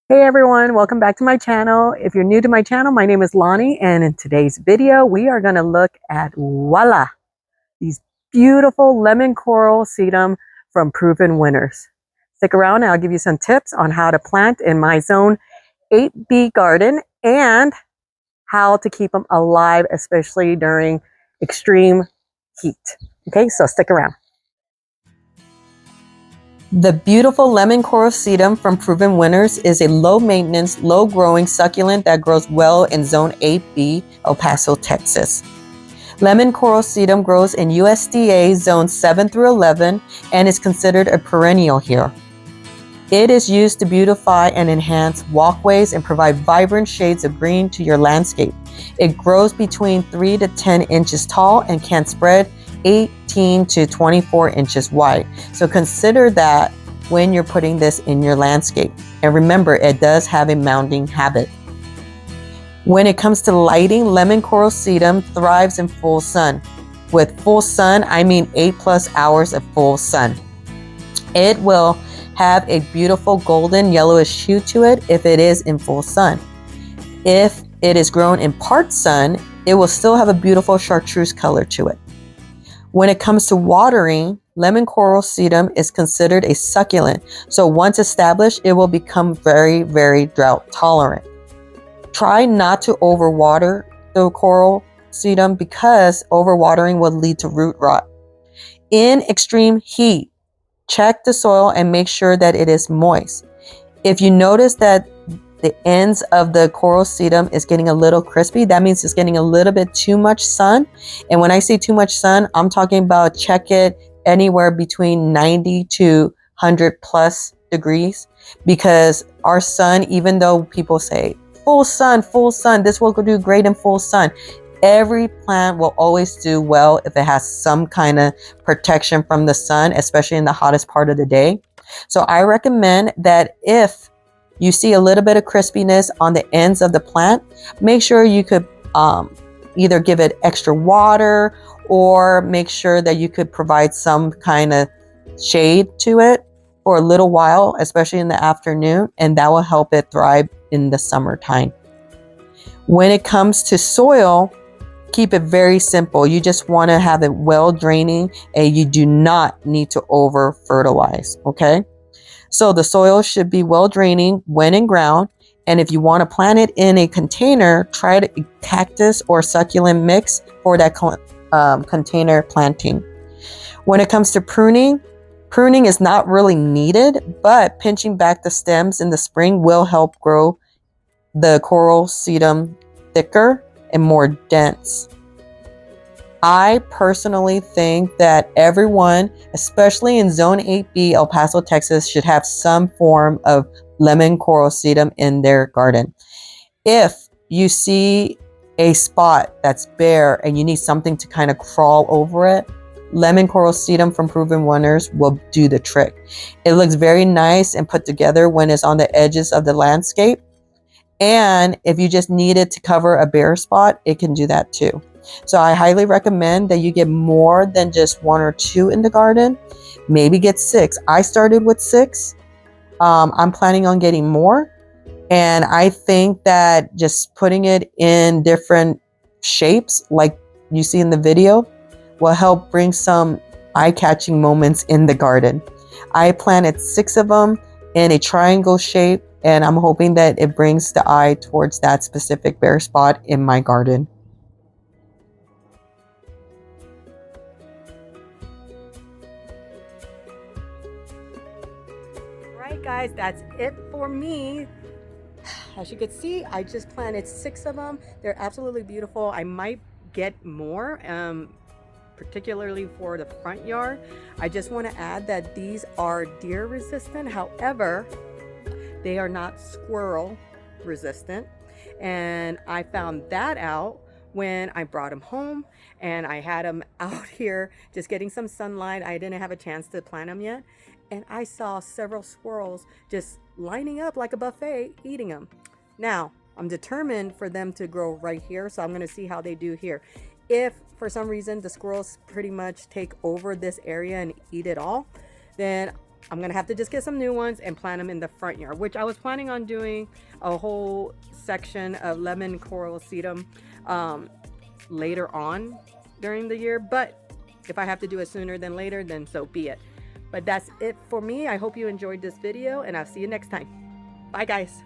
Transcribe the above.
Hey everyone, welcome back to my channel. If you're new to my channel, my name is Lani, and in today's video, we are going to look at voila, these beautiful lemon coral sedum from proven winners. Stick around and I'll give you some tips on how to plant in my zone 8B garden and how to keep them alive, especially during extreme heat. Okay, so stick around. The beautiful lemon coral sedum from Proven Winners is a low-maintenance, low-growing succulent that grows well in Zone 8B, El Paso, Texas. Lemon coral sedum grows in USDA Zone 7 through 11 and is considered a perennial here. It is used to beautify and enhance walkways and provide vibrant shades of green to your landscape. It grows between 3 to 10 inches tall and can spread 18 to 24 inches wide. So consider that when you're putting this in your landscape. And remember, it does have a mounding habit. When it comes to lighting, lemon coral sedum thrives in full sun. With full sun, I mean 8+ hours of full sun. It will have a beautiful golden yellowish hue to it if it is in full sun. If it is grown in part sun, it will still have a beautiful chartreuse color to it. When it comes to watering, lemon coral sedum is considered a succulent. So once established, it will become very, very drought tolerant. Try not to overwater the coral sedum because overwatering will lead to root rot. In extreme heat, check the soil and make sure that it is moist. If you notice that the ends of the coral sedum is getting a little crispy, that means it's getting a little bit too much sun. And when I say too much sun, I'm talking about check it anywhere between 90 to 100+ degrees, because our sun, even though people say full sun, this will do great in full sun, every plant will always do well if it has some kind of protection from the sun, especially in the hottest part of the day. So I recommend that if you see a little bit of crispiness on the ends of the plant, make sure you could either give it extra water or make sure that you could provide some kind of shade to it for a little while, especially in the afternoon, and that will help it thrive in the summertime. When it comes to soil, keep it very simple. You just want to have it well draining, and you do not need to over fertilize, okay? So the soil should be well draining when in ground. And if you want to plant it in a container, try a cactus or succulent mix for that container planting. When it comes to pruning is not really needed, but pinching back the stems in the spring will help grow the coral sedum thicker and more dense. I personally think that everyone, especially in Zone 8B, El Paso, Texas, should have some form of lemon coral sedum in their garden. If you see a spot that's bare and you need something to kind of crawl over it, lemon coral sedum from Proven Winners will do the trick. It looks very nice and put together when it's on the edges of the landscape. And if you just need it to cover a bare spot, it can do that too. So I highly recommend that you get more than just 1 or 2 in the garden. Maybe get 6. I started with 6. I'm planning on getting more. And I think that just putting it in different shapes, like you see in the video, will help bring some eye-catching moments in the garden. I planted 6 of them in a triangle shape, and I'm hoping that it brings the eye towards that specific bare spot in my garden. Alright guys, that's it for me. As you can see, I just planted 6 of them. They're absolutely beautiful. I might get more, particularly for the front yard. I just want to add that these are deer resistant. However, they are not squirrel resistant. And I found that out when I brought them home and I had them out here just getting some sunlight. I didn't have a chance to plant them yet. And I saw several squirrels just lining up like a buffet eating them. Now, I'm determined for them to grow right here, so I'm going to see how they do here. If for some reason the squirrels pretty much take over this area and eat it all, then I'm gonna have to just get some new ones and plant them in the front yard, which I was planning on doing a whole section of lemon coral sedum later on during the year, but if I have to do it sooner than later, then so be it. But that's it for me. I hope you enjoyed this video, and I'll see you next time. Bye guys.